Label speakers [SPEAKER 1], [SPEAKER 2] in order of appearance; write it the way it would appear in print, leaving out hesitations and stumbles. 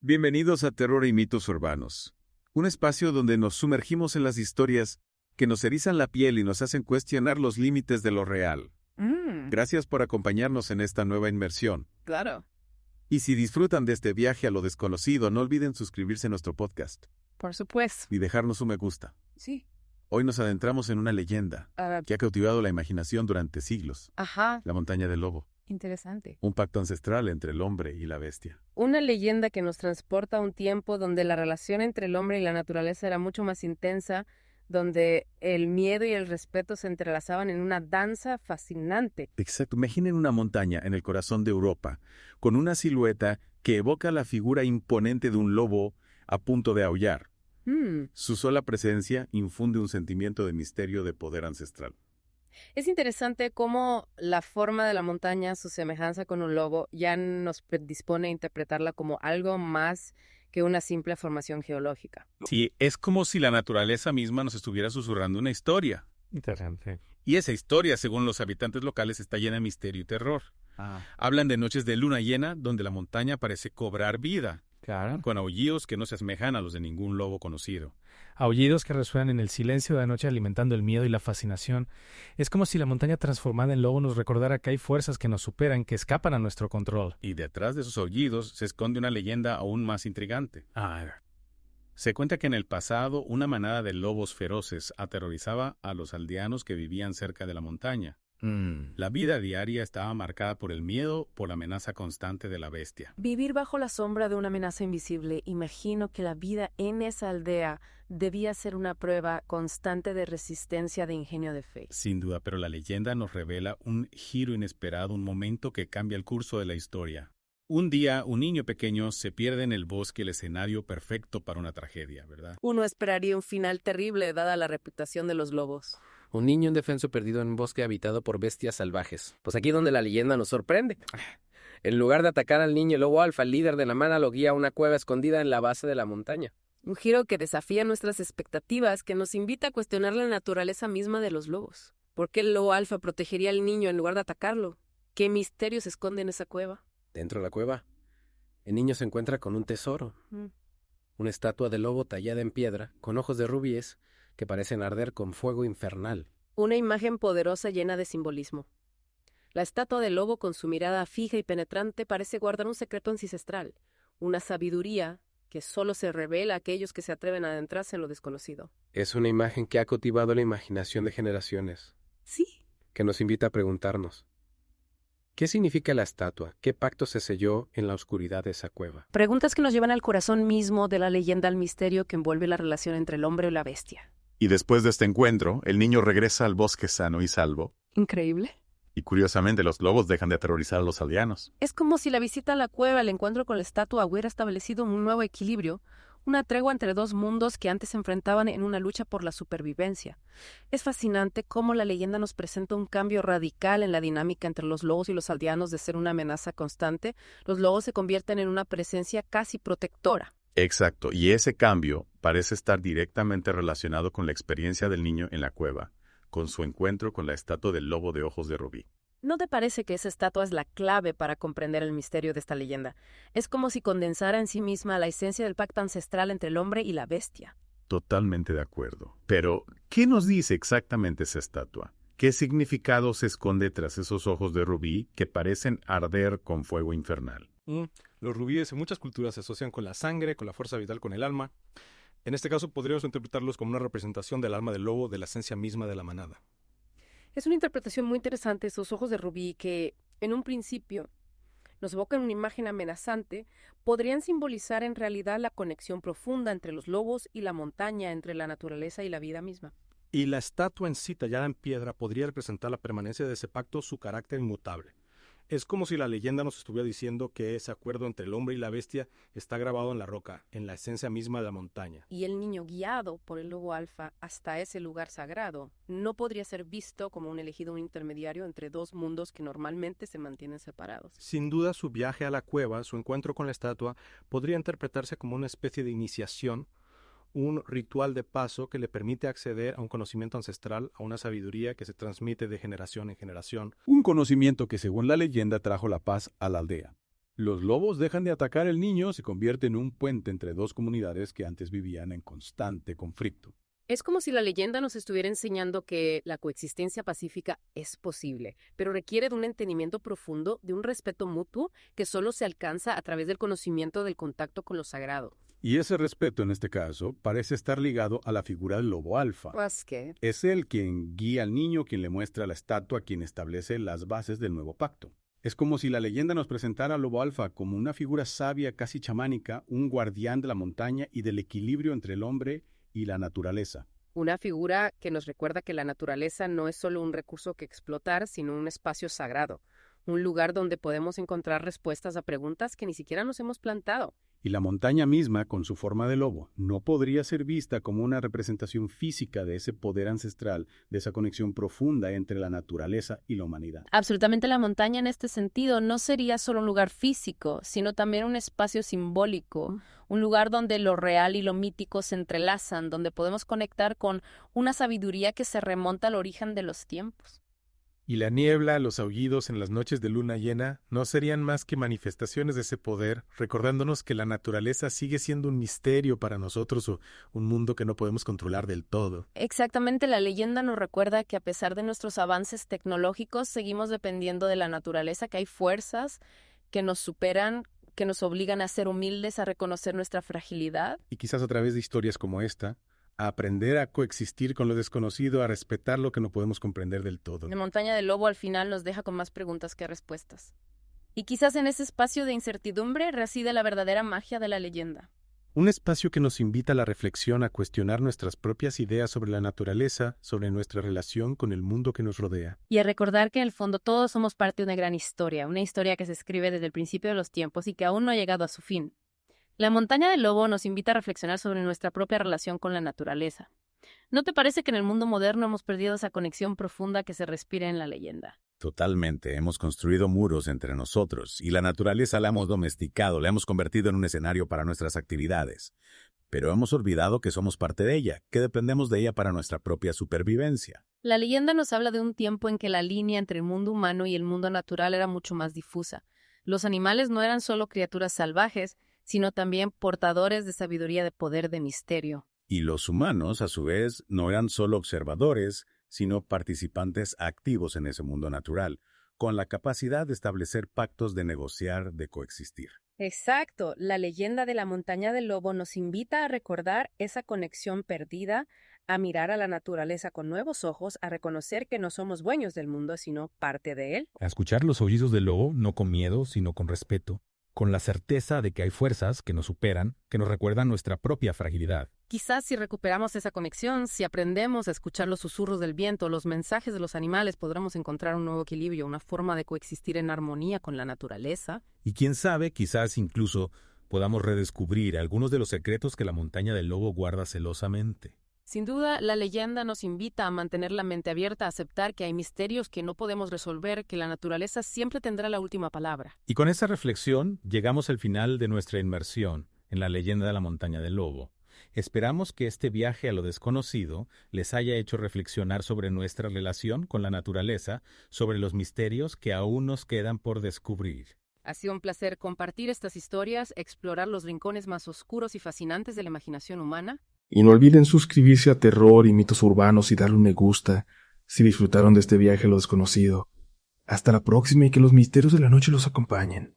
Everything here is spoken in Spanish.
[SPEAKER 1] Bienvenidos a Terror y Mitos Urbanos, un espacio donde nos sumergimos en las historias que nos erizan la piel y nos hacen cuestionar los límites de lo real. Gracias por acompañarnos en esta nueva inmersión.
[SPEAKER 2] Claro.
[SPEAKER 1] Y si disfrutan de este viaje a lo desconocido, no olviden suscribirse a nuestro podcast
[SPEAKER 2] Por supuesto.
[SPEAKER 1] y dejarnos un me gusta.
[SPEAKER 2] Sí.
[SPEAKER 1] Hoy nos adentramos en una leyenda que ha cautivado la imaginación durante siglos.
[SPEAKER 2] Ajá.
[SPEAKER 1] La montaña del lobo,
[SPEAKER 2] Interesante.
[SPEAKER 1] un pacto ancestral entre el hombre y la bestia.
[SPEAKER 2] Una leyenda que nos transporta a un tiempo donde la relación entre el hombre y la naturaleza era mucho más intensa, donde el miedo y el respeto se entrelazaban en una danza fascinante.
[SPEAKER 1] Exacto. Imaginen una montaña en el corazón de Europa, con una silueta que evoca la figura imponente de un lobo a punto de aullar. Su sola presencia infunde un sentimiento de misterio de poder ancestral.
[SPEAKER 2] Es interesante cómo la forma de la montaña, su semejanza con un lobo, ya nos predispone a interpretarla como algo más que una simple formación geológica.
[SPEAKER 3] Sí, es como si la naturaleza misma nos estuviera susurrando una historia.
[SPEAKER 4] Interesante.
[SPEAKER 3] Y esa historia, según los habitantes locales, está llena de misterio y terror. Hablan de noches de luna llena donde la montaña parece cobrar vida,
[SPEAKER 4] Claro.
[SPEAKER 3] con aullidos que no se asemejan a los de ningún lobo conocido.
[SPEAKER 4] Aullidos que resuenan en el silencio de la noche alimentando el miedo y la fascinación. Es como si la montaña transformada en lobo nos recordara que hay fuerzas que nos superan, que escapan a nuestro control.
[SPEAKER 3] Y detrás de esos aullidos se esconde una leyenda aún más intrigante. Se cuenta que en el pasado una manada de lobos feroces aterrorizaba a los aldeanos que vivían cerca de la montaña. La vida diaria estaba marcada por el miedo, por la amenaza constante de la bestia.
[SPEAKER 2] Vivir bajo la sombra de una amenaza invisible, imagino que la vida en esa aldea debía ser una prueba constante de resistencia, de ingenio, de fe.
[SPEAKER 3] Sin duda, pero la leyenda nos revela un giro inesperado, un momento que cambia el curso de la historia. Un día, un niño pequeño se pierde en el bosque, el escenario perfecto para una tragedia, ¿verdad?
[SPEAKER 2] Uno esperaría un final terrible, dada la reputación de los lobos.
[SPEAKER 5] Un niño indefenso perdido en un bosque habitado por bestias salvajes. Pues aquí donde la leyenda nos sorprende. En lugar de atacar al niño, el lobo alfa, el líder de la manada, lo guía a una cueva escondida en la base de la montaña.
[SPEAKER 2] Un giro que desafía nuestras expectativas, que nos invita a cuestionar la naturaleza misma de los lobos. ¿Por qué el lobo alfa protegería al niño en lugar de atacarlo? ¿Qué misterio se esconde en esa cueva?
[SPEAKER 5] Dentro de la cueva, el niño se encuentra con un tesoro. Una estatua de lobo tallada en piedra, con ojos de rubíes, que parecen arder con fuego infernal.
[SPEAKER 2] Una imagen poderosa llena de simbolismo. La estatua del lobo con su mirada fija y penetrante parece guardar un secreto ancestral, una sabiduría que solo se revela a aquellos que se atreven a adentrarse en lo desconocido.
[SPEAKER 5] Es una imagen que ha cautivado la imaginación de generaciones,
[SPEAKER 2] Sí.
[SPEAKER 5] que nos invita a preguntarnos, ¿qué significa la estatua? ¿Qué pacto se selló en la oscuridad de esa cueva?
[SPEAKER 2] Preguntas que nos llevan al corazón mismo de la leyenda, al misterio que envuelve la relación entre el hombre y la bestia.
[SPEAKER 1] Y después de este encuentro, el niño regresa al bosque sano y salvo.
[SPEAKER 2] Increíble.
[SPEAKER 1] Y curiosamente, los lobos dejan de aterrorizar a los aldeanos.
[SPEAKER 2] Es como si la visita a la cueva, el encuentro con la estatua, hubiera establecido un nuevo equilibrio, una tregua entre dos mundos que antes se enfrentaban en una lucha por la supervivencia. Es fascinante cómo la leyenda nos presenta un cambio radical en la dinámica entre los lobos y los aldeanos. De ser una amenaza constante, los lobos se convierten en una presencia casi protectora.
[SPEAKER 1] Exacto, y ese cambio parece estar directamente relacionado con la experiencia del niño en la cueva, con su encuentro con la estatua del lobo de ojos de rubí.
[SPEAKER 2] ¿No te parece que esa estatua es la clave para comprender el misterio de esta leyenda? Es como si condensara en sí misma la esencia del pacto ancestral entre el hombre y la bestia.
[SPEAKER 1] Totalmente de acuerdo. Pero, ¿qué nos dice exactamente esa estatua? ¿Qué significado se esconde tras esos ojos de rubí que parecen arder con fuego infernal?
[SPEAKER 6] Los rubíes en muchas culturas se asocian con la sangre, con la fuerza vital, con el alma. En este caso podríamos interpretarlos como una representación del alma del lobo, de la esencia misma de la manada.
[SPEAKER 2] Es una interpretación muy interesante, esos ojos de rubí que, en un principio, nos evocan una imagen amenazante, podrían simbolizar en realidad la conexión profunda entre los lobos y la montaña, entre la naturaleza y la vida misma.
[SPEAKER 6] Y la estatua en sí, tallada en piedra, podría representar la permanencia de ese pacto, su carácter inmutable. Es como si la leyenda nos estuviera diciendo que ese acuerdo entre el hombre y la bestia está grabado en la roca, en la esencia misma de la montaña.
[SPEAKER 2] Y el niño guiado por el lobo alfa hasta ese lugar sagrado no podría ser visto como un elegido, un intermediario entre dos mundos que normalmente se mantienen separados.
[SPEAKER 6] Sin duda, su viaje a la cueva, su encuentro con la estatua, podría interpretarse como una especie de iniciación, un ritual de paso que le permite acceder a un conocimiento ancestral, a una sabiduría que se transmite de generación en generación.
[SPEAKER 1] Un conocimiento que, según la leyenda, trajo la paz a la aldea. Los lobos dejan de atacar al niño, se convierte en un puente entre dos comunidades que antes vivían en constante conflicto.
[SPEAKER 2] Es como si la leyenda nos estuviera enseñando que la coexistencia pacífica es posible, pero requiere de un entendimiento profundo, de un respeto mutuo que solo se alcanza a través del conocimiento del contacto con lo sagrado.
[SPEAKER 1] Y ese respeto, en este caso, parece estar ligado a la figura del lobo alfa.
[SPEAKER 2] Pues que
[SPEAKER 1] Es él quien guía al niño, quien le muestra la estatua, quien establece las bases del nuevo pacto. Es como si la leyenda nos presentara al lobo alfa como una figura sabia, casi chamánica, un guardián de la montaña y del equilibrio entre el hombre y la naturaleza.
[SPEAKER 2] una figura que nos recuerda que la naturaleza no es solo un recurso que explotar, sino un espacio sagrado, un lugar donde podemos encontrar respuestas a preguntas que ni siquiera nos hemos plantado.
[SPEAKER 1] Y la montaña misma, con su forma de lobo, no podría ser vista como una representación física de ese poder ancestral, de esa conexión profunda entre la naturaleza y la humanidad.
[SPEAKER 2] Absolutamente, la montaña en este sentido no sería solo un lugar físico, sino también un espacio simbólico, un lugar donde lo real y lo mítico se entrelazan, donde podemos conectar con una sabiduría que se remonta al origen de los tiempos.
[SPEAKER 6] Y la niebla, los aullidos en las noches de luna llena no serían más que manifestaciones de ese poder, recordándonos que la naturaleza sigue siendo un misterio para nosotros o un mundo que no podemos controlar del todo.
[SPEAKER 2] Exactamente, la leyenda nos recuerda que a pesar de nuestros avances tecnológicos, seguimos dependiendo de la naturaleza, que hay fuerzas que nos superan, que nos obligan a ser humildes, a reconocer nuestra fragilidad.
[SPEAKER 6] Y quizás a través de historias como esta, a aprender a coexistir con lo desconocido, a respetar lo que no podemos comprender del todo.
[SPEAKER 2] La montaña del lobo al final nos deja con más preguntas que respuestas. Y quizás en ese espacio de incertidumbre reside la verdadera magia de la leyenda.
[SPEAKER 6] Un espacio que nos invita a la reflexión, a cuestionar nuestras propias ideas sobre la naturaleza, sobre nuestra relación con el mundo que nos rodea.
[SPEAKER 2] Y a recordar que en el fondo todos somos parte de una gran historia, una historia que se escribe desde el principio de los tiempos y que aún no ha llegado a su fin. La montaña del lobo nos invita a reflexionar sobre nuestra propia relación con la naturaleza. ¿No te parece que en el mundo moderno hemos perdido esa conexión profunda que se respira en la leyenda?
[SPEAKER 7] Totalmente, hemos construido muros entre nosotros y la naturaleza la hemos domesticado, la hemos convertido en un escenario para nuestras actividades. Pero hemos olvidado que somos parte de ella, que dependemos de ella para nuestra propia supervivencia.
[SPEAKER 2] La leyenda nos habla de un tiempo en que la línea entre el mundo humano y el mundo natural era mucho más difusa. Los animales no eran solo criaturas salvajes, sino también portadores de sabiduría, de poder, de misterio.
[SPEAKER 7] Y los humanos, a su vez, no eran solo observadores, sino participantes activos en ese mundo natural, con la capacidad de establecer pactos, de negociar, de coexistir.
[SPEAKER 2] Exacto, la leyenda de la montaña del lobo nos invita a recordar esa conexión perdida, a mirar a la naturaleza con nuevos ojos, a reconocer que no somos dueños del mundo, sino parte de él.
[SPEAKER 8] A escuchar los aullidos del lobo, no con miedo, sino con respeto, con la certeza de que hay fuerzas que nos superan, que nos recuerdan nuestra propia fragilidad.
[SPEAKER 2] Quizás si recuperamos esa conexión, si aprendemos a escuchar los susurros del viento, los mensajes de los animales, podremos encontrar un nuevo equilibrio, una forma de coexistir en armonía con la naturaleza.
[SPEAKER 8] Y quién sabe, quizás incluso podamos redescubrir algunos de los secretos que la montaña del lobo guarda celosamente.
[SPEAKER 2] Sin duda, la leyenda nos invita a mantener la mente abierta, a aceptar que hay misterios que no podemos resolver, que la naturaleza siempre tendrá la última palabra.
[SPEAKER 8] Y con esa reflexión llegamos al final de nuestra inmersión en la leyenda de la montaña del lobo. Esperamos que este viaje a lo desconocido les haya hecho reflexionar sobre nuestra relación con la naturaleza, sobre los misterios que aún nos quedan por descubrir.
[SPEAKER 2] Ha sido un placer compartir estas historias, explorar los rincones más oscuros y fascinantes de la imaginación humana.
[SPEAKER 9] Y no olviden suscribirse a Terror y Mitos Urbanos y darle un me gusta si disfrutaron de este viaje a lo desconocido. Hasta la próxima y que los misterios de la noche los acompañen.